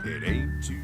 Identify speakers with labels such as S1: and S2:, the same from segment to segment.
S1: It ain't too.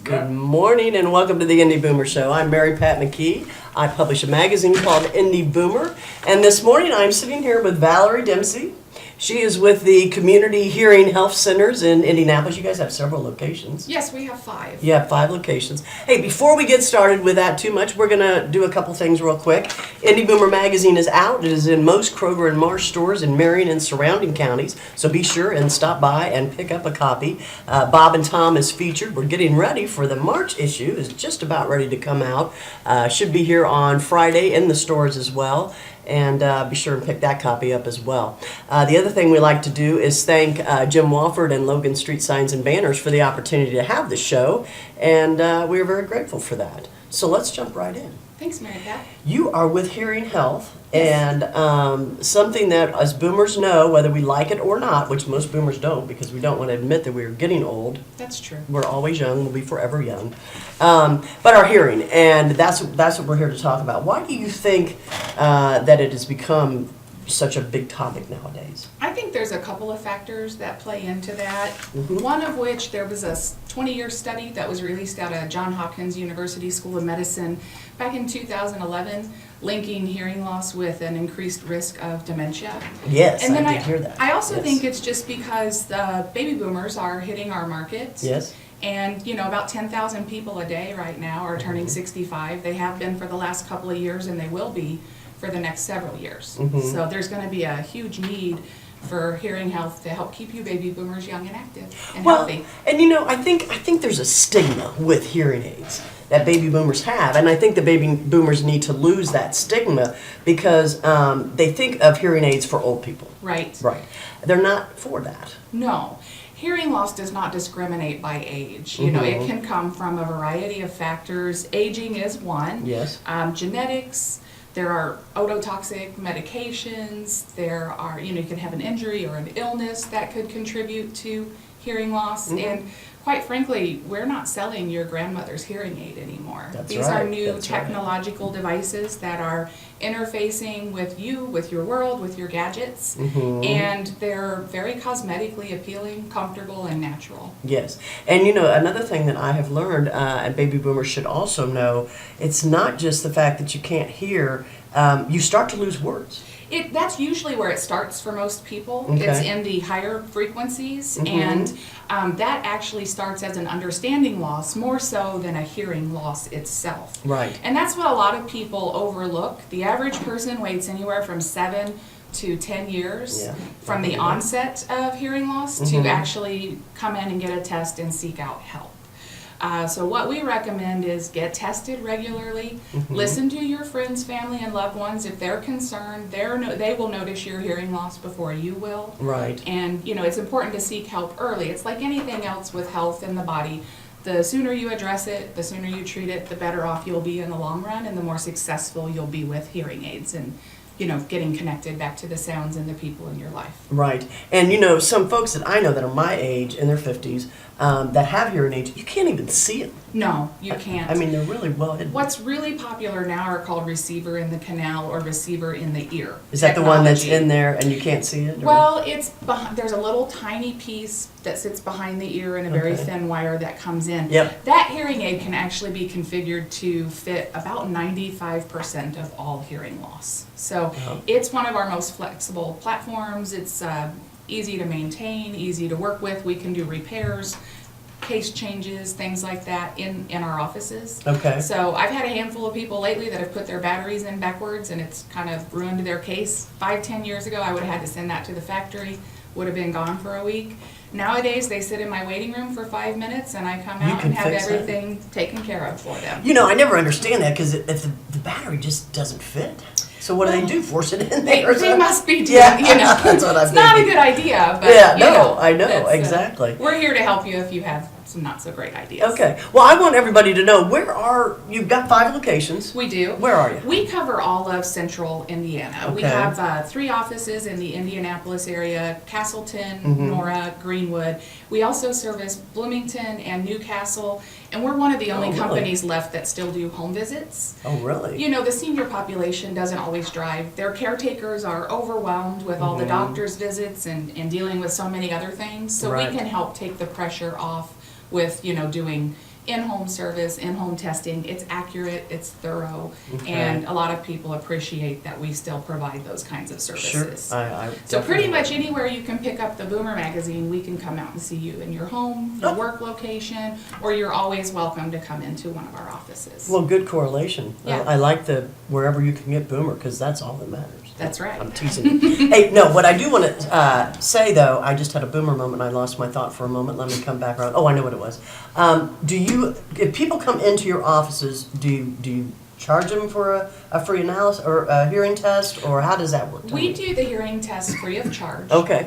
S2: Good morning and welcome to the Indy Boomer Show. I'm Mary Pat McKee. I publish a magazine called Indy Boomer. And this morning I'm sitting here with Valerie Dempsey. She is with the Community Hearing Health Centers in Indianapolis. You guys have several locations.
S3: Yes, we have 5.
S2: You have 5 locations. Hey, before we get started with that too much, we're going to do a couple things real quick. Indy Boomer Magazine is out. It is in most Kroger and Marsh stores in Marion and surrounding counties. So be sure and stop by and pick up a copy. Bob and Tom is featured. We're getting ready for the March issue. It's just about ready to come out. Should be here on Friday in the stores as well. And be sure and pick that copy up as well. The other thing we like to do is thank Jim Wofford and Logan Street Signs and Banners for the opportunity to have the show, and we are very grateful for that. So let's jump right in.
S3: Thanks, Mary Pat.
S2: You are with Hearing Health, and something that us boomers know, whether we like it or not, which most boomers don't because we don't want to admit that we're getting old.
S3: That's true.
S2: We're always young. We'll be forever young. But our hearing, and that's what we're here to talk about. Why do you think that it has become such a big topic nowadays?
S3: I think there's a couple of factors that play into that.
S2: Mhm.
S3: One of which, there was a 20-year study that was released out of Johns Hopkins University School of Medicine back in 2011, linking hearing loss with an increased risk of dementia.
S2: Yes,
S3: And then
S2: I did hear that.
S3: I also
S2: Yes.
S3: think it's just because the baby boomers are hitting our market.
S2: Yes.
S3: And, about 10,000 people a day right now are turning 65. They have been for the last couple of years, and they will be for the next several years.
S2: Mhm.
S3: So there's going to be a huge need for hearing health to help keep you baby boomers young and active and healthy.
S2: And I think there's a stigma with hearing aids that baby boomers have, and I think the baby boomers need to lose that stigma because they think of hearing aids for old people.
S3: Right.
S2: Right. They're not for that.
S3: No. Hearing loss does not discriminate by age.
S2: Mhm.
S3: It can come from a variety of factors. Aging is one.
S2: Yes.
S3: Genetics. There are ototoxic medications. There are, you can have an injury or an illness that could contribute to hearing loss.
S2: Mhm.
S3: And quite frankly, we're not selling your grandmother's hearing aid anymore.
S2: That's
S3: These
S2: right.
S3: are new
S2: That's right.
S3: technological devices that are interfacing with you, with your world, with your gadgets.
S2: Mhm.
S3: And they're very cosmetically appealing, comfortable, and natural.
S2: Yes. And another thing that I have learned, and baby boomers should also know, it's not just the fact that you can't hear, you start to lose words.
S3: That's usually where it starts for most people.
S2: Okay.
S3: It's in the higher frequencies,
S2: Mhm.
S3: and that actually starts as an understanding loss more so than a hearing loss itself.
S2: Right.
S3: And that's what a lot of people overlook. The average person waits anywhere from 7 to 10 years
S2: Yeah.
S3: from the onset of hearing loss
S2: Mhm.
S3: to actually come in and get a test and seek out help. So what we recommend is get tested regularly.
S2: Mhm.
S3: Listen to your friends, family, and loved ones. If they're concerned, they will notice your hearing loss before you will.
S2: Right.
S3: And, it's important to seek help early. It's like anything else with health in the body. The sooner you address it, the sooner you treat it, the better off you'll be in the long run, and the more successful you'll be with hearing aids and, getting connected back to the sounds and the people in your life.
S2: Right. And some folks that I know that are my age, in their 50s, that have hearing aids, you can't even see them.
S3: No, you can't.
S2: I mean, they're really well hidden.
S3: What's really popular now are called receiver in the canal or receiver in the ear.
S2: Is that the one that's
S3: technology.
S2: in there and you can't see it? or-
S3: Well, there's a little tiny piece that sits behind the ear and a very
S2: Okay.
S3: thin wire that comes in.
S2: Yep.
S3: That hearing aid can actually be configured to fit about 95% of all hearing loss. So
S2: Uh-huh.
S3: it's one of our most flexible platforms. It's easy to maintain, easy to work with. We can do repairs, case changes, things like that in our offices.
S2: Okay.
S3: So I've had a handful of people lately that have put their batteries in backwards and it's kind of ruined their case. 5-10 years ago, I would have had to send that to the factory, would have been gone for a week. Nowadays, they sit in my waiting room for 5 minutes and I come
S2: You
S3: out
S2: can
S3: and have
S2: fix that.
S3: everything taken care of for them.
S2: I never understand that because if the battery just doesn't fit. So what do they do? Force it in there? or
S3: They
S2: something?
S3: must be doing,
S2: Yeah, that's what I'm
S3: It's not a
S2: thinking.
S3: good idea, but
S2: Yeah, no, I know,
S3: that's,
S2: exactly.
S3: We're here to help you if you have some not so great ideas.
S2: Okay. Well, I want everybody to know, you've got 5 locations.
S3: We do.
S2: Where are you?
S3: We cover all of central Indiana. We
S2: Okay.
S3: have 3 offices in the Indianapolis area, Castleton,
S2: Mm-hmm.
S3: Nora, Greenwood. We also service Bloomington and Newcastle, and we're one of the only
S2: really?
S3: companies left that still do home visits.
S2: Oh, really?
S3: You know, the senior population doesn't always drive. Their caretakers are overwhelmed with all the doctor's visits and dealing with so many other things. So
S2: Right.
S3: we can help take the pressure off with, doing in-home service, in-home testing. It's accurate, it's thorough,
S2: Okay.
S3: and a lot of people appreciate that we still provide those kinds of
S2: Sure.
S3: services.
S2: I
S3: So pretty
S2: definitely-
S3: much anywhere you can pick up the Boomer Magazine, we can come out and see you in your home, your
S2: Oh.
S3: work location, or you're always welcome to come into one of our offices.
S2: Well, good correlation.
S3: Yeah.
S2: I like the wherever you can get Boomer, because that's all that matters.
S3: That's right.
S2: I'm teasing you. Hey, no, what I do want to say, though, I just had a Boomer moment, and I lost my thought for a moment. Let me come back around. Oh, I know what it was. If people come into your offices, do you charge them for a free analysis or a hearing test, or how does that work? Tell
S3: We
S2: me.
S3: do the hearing test free of charge.
S2: Okay.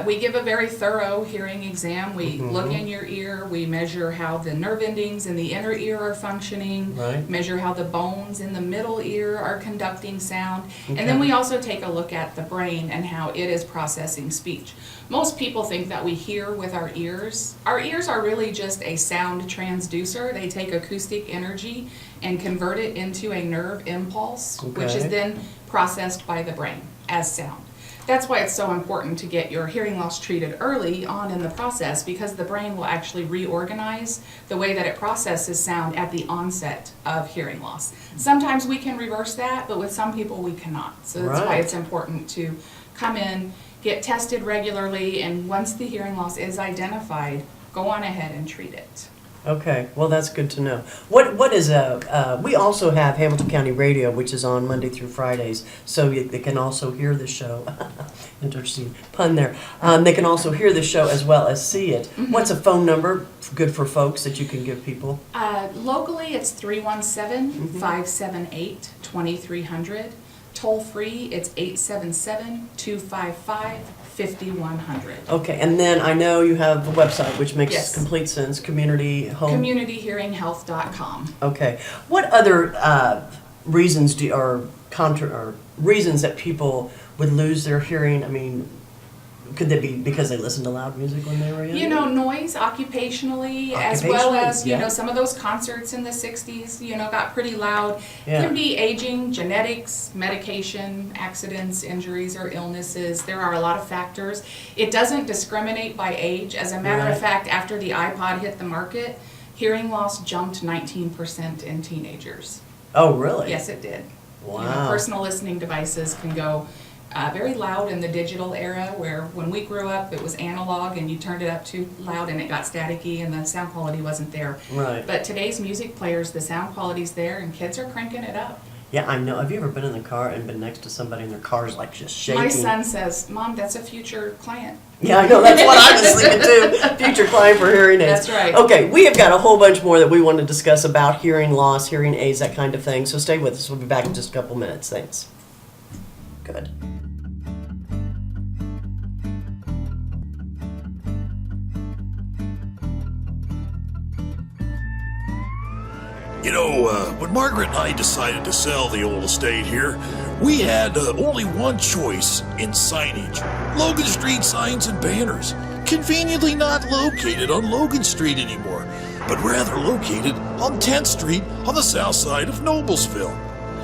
S3: We give a very thorough hearing exam. We
S2: Mm-hmm.
S3: look in your ear, we measure how the nerve endings in the inner ear are functioning,
S2: Right.
S3: measure how the bones in the middle ear are conducting sound, and
S2: Okay.
S3: then we also take a look at the brain and how it is processing speech. Most people think that we hear with our ears. Our ears are really just a sound transducer. They take acoustic energy and convert it into a nerve impulse, which is
S2: Okay.
S3: then processed by the brain as sound. That's why it's so important to get your hearing loss treated early on in the process, because the brain will actually reorganize the way that it processes sound at the onset of hearing loss. Sometimes we can reverse that, but with some people we cannot. So that's why
S2: Right.
S3: it's important to come in, get tested regularly, and once the hearing loss is identified, go on ahead and treat it.
S2: Okay, well, that's good to know. What is we also have Hamilton County Radio, which is on Monday through Fridays, so they can also hear the show. Interesting pun there. They can also hear the show as well as see it. What's a phone number good for folks that you can give people?
S3: Locally, it's 317-578-2300. Toll free, it's 877-255-5100.
S2: Okay, and then I know you have the website, which makes
S3: Yes.
S2: complete sense, Community Home.
S3: CommunityHearingHealth.com.
S2: Okay. What other reasons or reasons that people would lose their hearing? I mean, could they be because they listened to loud music when they were young?
S3: You know, noise occupationally, as well
S2: Occupationally,
S3: as,
S2: yeah.
S3: some of those concerts in the 60s, got pretty loud.
S2: Yeah.
S3: Can be aging, genetics, medication, accidents, injuries, or illnesses. There are a lot of factors. It doesn't discriminate by age. As a matter
S2: Right.
S3: of fact, after the iPod hit the market, hearing loss jumped 19% in teenagers.
S2: Oh, really?
S3: Yes, it did.
S2: Wow.
S3: Personal listening devices can go very loud in the digital era, where when we grew up, it was analog and you turned it up too loud and it got staticky and the sound quality wasn't there.
S2: Right.
S3: But today's music players, the sound quality's there and kids are cranking it up.
S2: Yeah, I know. Have you ever been in the car and been next to somebody and their car's like just shaking?
S3: My son says, "Mom, that's a future client."
S2: Yeah, I know. That's what I was thinking too. Future client for hearing aids.
S3: That's right.
S2: Okay, we have got a whole bunch more that we want to discuss about hearing loss, hearing aids, that kind of thing. So stay with us. We'll be back in just a couple minutes. Thanks. Good.
S1: You know, when Margaret and I decided to sell the old estate here, we had only one choice in signage. Logan Street signs and banners. Conveniently not located on Logan Street anymore, but rather located on 10th Street on the south side of Noblesville.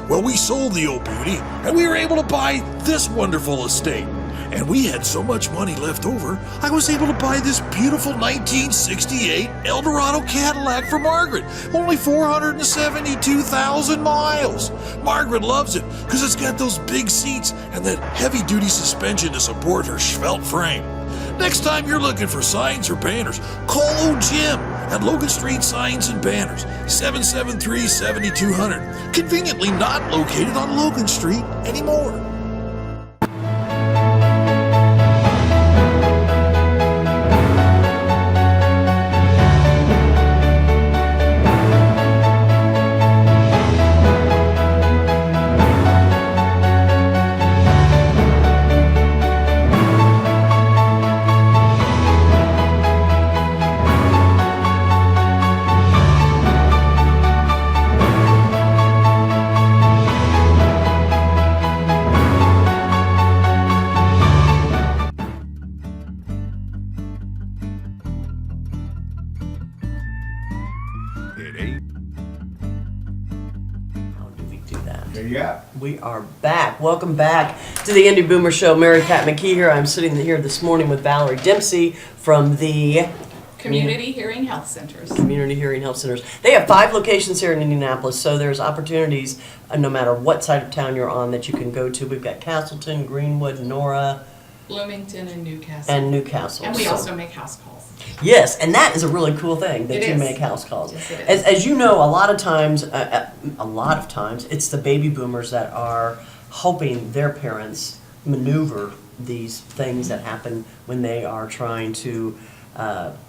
S1: Well, we sold the old beauty, and we were able to buy this wonderful estate. And we had so much money left over, I was able to buy this beautiful 1968 Eldorado Cadillac for Margaret. Only 472,000 miles. Margaret loves it because it's got those big seats and that heavy-duty suspension to support her svelte frame. Next time you're looking for signs or banners, call old Jim at Logan Street Signs and Banners, 773-7200. Conveniently not located on Logan Street anymore.
S4: There you go.
S2: We are back. Welcome back to the Indy Boomer Show. Mary Pat McKee here. I'm sitting here this morning with Valerie Dempsey from the
S3: Community Hearing Health Centers.
S2: Community Hearing Health Centers. They have 5 locations here in Indianapolis, so there's opportunities no matter what side of town you're on that you can go to. We've got Castleton, Greenwood, Nora,
S3: Bloomington and Newcastle.
S2: and Newcastle.
S3: And we
S2: So-
S3: also make house calls.
S2: Yes, and that is a really cool thing that
S3: It
S2: you
S3: is.
S2: make house calls.
S3: Yes, it is.
S2: As you know, a lot of times, it's the baby boomers that are helping their parents maneuver these things that happen when they are trying to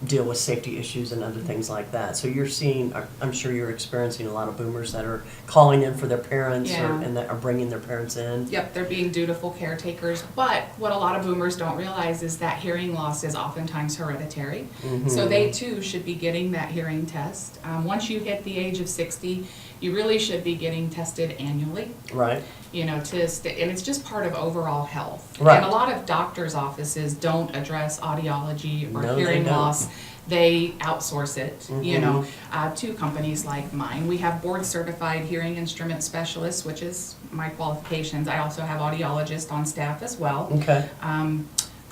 S2: deal with safety issues and other things like that. So you're seeing, I'm sure you're experiencing a lot of boomers that are calling in for their parents
S3: Yeah.
S2: and that are bringing their parents in.
S3: Yep, they're being dutiful caretakers. But what a lot of boomers don't realize is that hearing loss is oftentimes hereditary. So they too should be getting that hearing test. Once you hit the age of 60, you really should be getting tested annually.
S2: Right.
S3: You know, and it's just part of overall health.
S2: Right.
S3: And a lot of doctors' offices don't address audiology or
S2: No, they
S3: hearing
S2: don't.
S3: loss. They outsource it, you know, to companies like mine. We have board certified hearing instrument specialists, which is my qualifications. I also have audiologists on staff as well.
S2: Okay.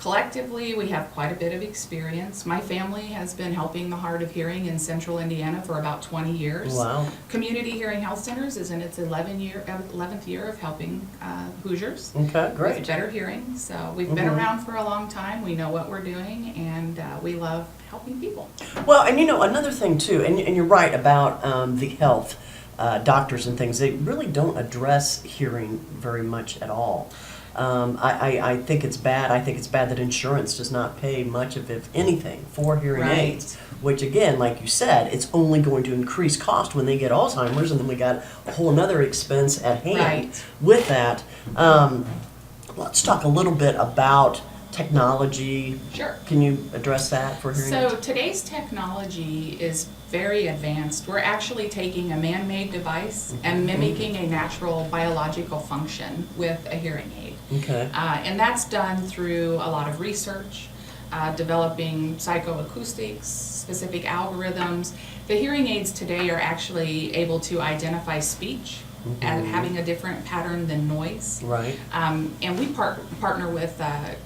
S3: Collectively, we have quite a bit of experience. My family has been helping the hard of hearing in central Indiana for about 20 years.
S2: Wow.
S3: Community Hearing Health Centers is in its 11th year of helping Hoosiers
S2: Okay,
S3: with
S2: great.
S3: better hearing. So we've been around for a long time. We know what we're doing, and we love helping people.
S2: Well, and you know, another thing too, and you're right about the health doctors and things, they really don't address hearing very much at all. I think it's bad. I think it's bad that insurance does not pay much of, if anything, for hearing
S3: Right.
S2: aids. Which again, like you said, it's only going to increase cost when they get Alzheimer's, and then we got a whole another expense at hand
S3: Right.
S2: with that. Let's talk a little bit about technology.
S3: Sure.
S2: Can you address that for hearing aids?
S3: So today's technology is very advanced. We're actually taking a man-made device and mimicking a natural biological function with a hearing aid.
S2: Okay.
S3: And that's done through a lot of research, developing psychoacoustics, specific algorithms. The hearing aids today are actually able to identify speech as having a different pattern than noise.
S2: Right.
S3: And we partner with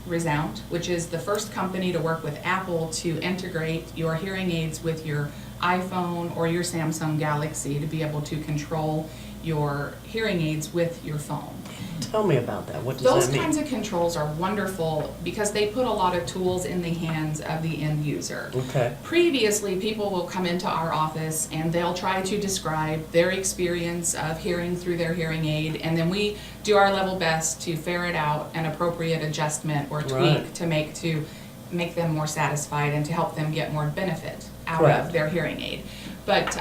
S3: Resound, which is the first company to work with Apple to integrate your hearing aids with your iPhone or your Samsung Galaxy to be able to control your hearing aids with your phone.
S2: Tell me about that. What does
S3: Those
S2: that mean?
S3: kinds of controls are wonderful because they put a lot of tools in the hands of the end user.
S2: Okay.
S3: Previously, people will come into our office and they'll try to describe their experience of hearing through their hearing aid, and then we do our level best to ferret out an appropriate adjustment or tweak
S2: Right.
S3: to make them more satisfied and to help them get more benefit out
S2: Correct.
S3: of their hearing aid. But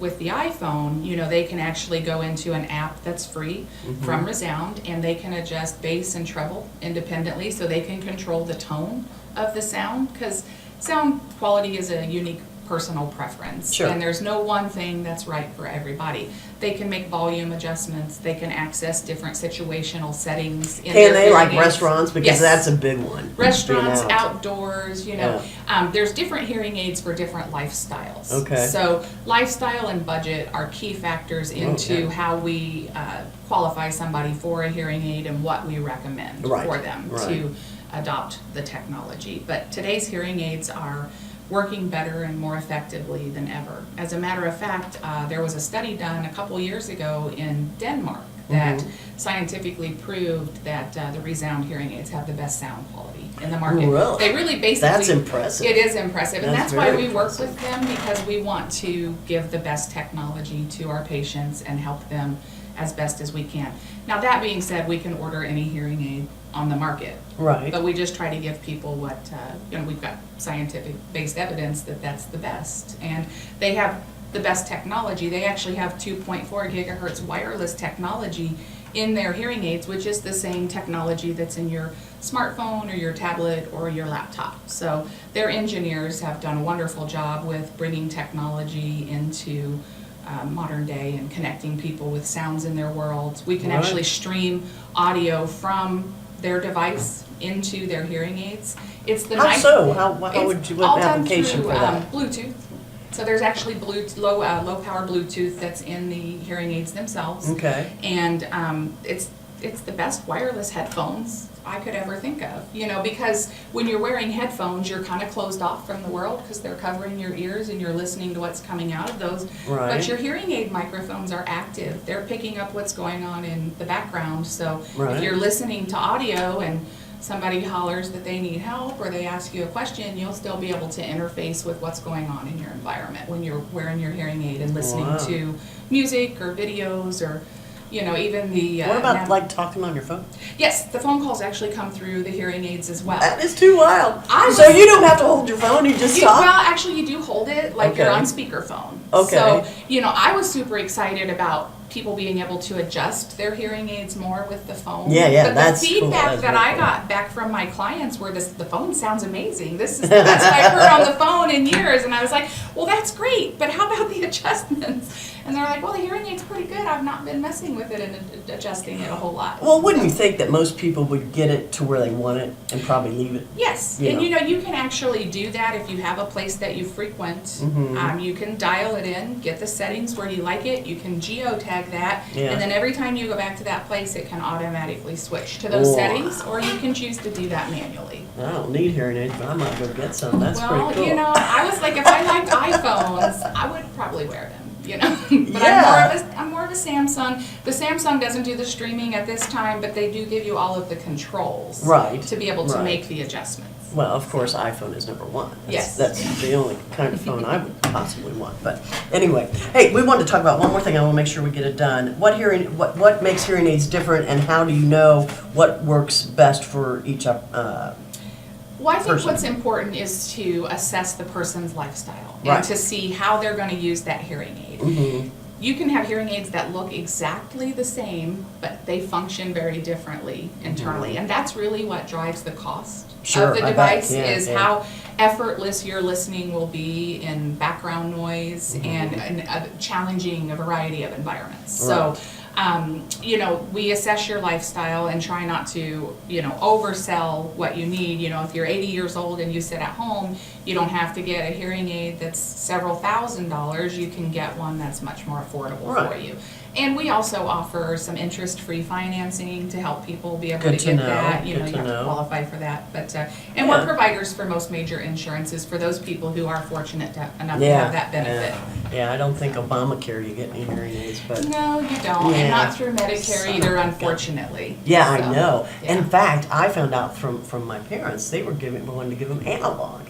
S3: with the iPhone, you know, they can actually go into an app that's free from Resound, and they can adjust bass and treble independently, so they can control the tone of the sound, because sound quality is a unique personal preference.
S2: Sure.
S3: And there's no one thing that's right for everybody. They can make volume adjustments, they can access different situational settings in their
S2: Can they,
S3: hearing
S2: like
S3: aids.
S2: restaurants? Because
S3: Yes.
S2: that's a big one.
S3: Restaurants,
S2: Being out.
S3: outdoors, you know, there's different hearing aids for different lifestyles.
S2: Okay.
S3: So lifestyle and budget are key factors into
S2: Okay.
S3: how we qualify somebody for a hearing aid and what we recommend
S2: Right,
S3: for them
S2: right.
S3: to adopt the technology. But today's hearing aids are working better and more effectively than ever. As a matter of fact, there was a study done a couple years ago in Denmark that scientifically proved that the Resound hearing aids have the best sound quality in the market.
S2: Really?
S3: They really basically...
S2: That's impressive.
S3: It is impressive, and
S2: That's
S3: that's why
S2: very
S3: we work with them, because we want to give the best technology to our patients and help them as best as we can. Now, that being said, we can order any hearing aid on the market.
S2: Right.
S3: But we just try to give people what, we've got scientific-based evidence that that's the best. And they have the best technology. They actually have 2.4 gigahertz wireless technology in their hearing aids, which is the same technology that's in your smartphone or your tablet or your laptop. So their engineers have done a wonderful job with bringing technology into modern day and connecting people with sounds in their worlds. We can
S2: Right.
S3: actually stream audio from their device into their hearing aids. It's the
S2: How
S3: nice.
S2: so? How
S3: It's
S2: would you,
S3: all
S2: what
S3: done
S2: application
S3: through,
S2: for that?
S3: Bluetooth. So there's actually low power Bluetooth that's in the hearing aids themselves.
S2: Okay.
S3: And it's the best wireless headphones I could ever think of, you know, because when you're wearing headphones, you're kind of closed off from the world because they're covering your ears and you're listening to what's coming out of those.
S2: Right.
S3: But your hearing aid microphones are active. They're picking up what's going on in the background. So
S2: Right.
S3: if you're listening to audio and somebody hollers that they need help or they ask you a question, you'll still be able to interface with what's going on in your environment when you're wearing your hearing aid and listening
S2: Wow.
S3: to music or videos or, you know, even the...
S2: What about like talking on your phone?
S3: Yes, the phone calls actually come through the hearing aids as well.
S2: That is too wild.
S3: I
S2: So
S3: was-
S2: you don't have to hold your phone, you just talk?
S3: Well, actually, you do hold it like you're
S2: Okay.
S3: on speakerphone.
S2: Okay.
S3: So, you know, I was super excited about people being able to adjust their hearing aids more with the phone.
S2: Yeah,
S3: But
S2: that's
S3: the
S2: cool.
S3: feedback
S2: That's
S3: that
S2: very
S3: I
S2: cool.
S3: got back from my clients were the phone sounds amazing. This is the best I've heard on the phone in years. And I was like, well, that's great, but how about the adjustments? And they're like, well, the hearing aid's pretty good. I've not been messing with it and adjusting it a whole lot.
S2: Well, wouldn't you think that most people would get it to where they want it and probably leave it?
S3: Yes,
S2: You
S3: and
S2: know.
S3: you know, you can actually do that if you have a place that you frequent.
S2: Mm-hmm.
S3: You can dial it in, get the settings where you like it, you can geotag that,
S2: Yeah.
S3: and then every time you go back to that place, it can automatically switch to those
S2: Wow.
S3: settings, or you can choose to do that manually.
S2: I don't need hearing aids, but I might go get some. That's
S3: Well,
S2: pretty cool.
S3: you know, I was like, if I liked iPhones, I would probably wear them. You know, but
S2: Yeah.
S3: I'm more of a Samsung. The Samsung doesn't do the streaming at this time, but they do give you all of the controls
S2: Right,
S3: to be able to
S2: right.
S3: make the adjustments.
S2: Well, of course, iPhone is number one.
S3: Yes.
S2: That's the only kind of phone I would possibly want. But anyway, hey, we wanted to talk about one more thing. I want to make sure we get it done. What makes hearing aids different, and how do you know what works best for each
S3: Well, I think
S2: person.
S3: what's important is to assess the person's lifestyle
S2: Right.
S3: and to see how they're going to use that hearing aid.
S2: Mm-hmm.
S3: You can have hearing aids that look exactly the same, but they function very differently internally, and that's really what drives the cost
S2: Mm-hmm. Sure,
S3: of the
S2: I bet.
S3: device.
S2: Yeah,
S3: is
S2: yeah.
S3: how effortless your listening will be in background noise
S2: Mm-hmm.
S3: and challenging a variety of environments. So. You know, we assess your lifestyle and try not to, you know, oversell what you need. You know, if you're 80 years old and you sit at home, you don't have to get a hearing aid that's several $1,000s. You can get one that's much more affordable for
S2: Right.
S3: you. And we also offer some interest-free financing to help people be able
S2: Good
S3: to
S2: to
S3: get
S2: know.
S3: that. You
S2: Good
S3: know, you
S2: to
S3: have to
S2: know.
S3: qualify for that. But and
S2: Yeah.
S3: we're providers for most major insurances for those people who are fortunate enough to
S2: Yeah,
S3: have that benefit.
S2: yeah. I don't think Obamacare you get any hearing aids, but
S3: No, you don't,
S2: Yeah.
S3: and not through Medicare
S2: Son
S3: either,
S2: of a gun.
S3: unfortunately.
S2: yeah, I
S3: So,
S2: know.
S3: yeah.
S2: In fact, I found out from my parents they were wanting to give them analog.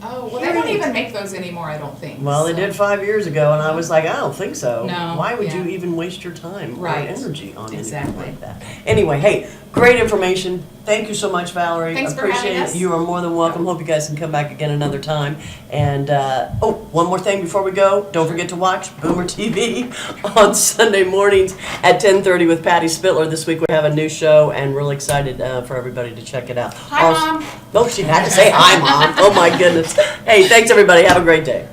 S3: Oh, well, they
S2: Hearing
S3: don't
S2: aids.
S3: even make those anymore, I don't think.
S2: Well, they
S3: so.
S2: did 5 years ago, and I was like, I don't think so.
S3: No,
S2: Why would
S3: yeah.
S2: you even waste your time
S3: Right.
S2: or energy on anything
S3: Exactly.
S2: like that? Anyway, hey, great information. Thank you so much, Valerie.
S3: Thanks for
S2: Appreciate
S3: having
S2: it.
S3: us.
S2: You are more than welcome. Hope you guys can come back again another time. And one more thing before we go. Don't forget to watch Boomer TV on Sunday mornings at 10:30 with Patty Spittler. This week we have a new show, and really excited for everybody to check it out.
S3: Hi, Mom.
S2: Oh, she had to say hi, Mom. Oh my goodness. Hey, thanks everybody. Have a great day.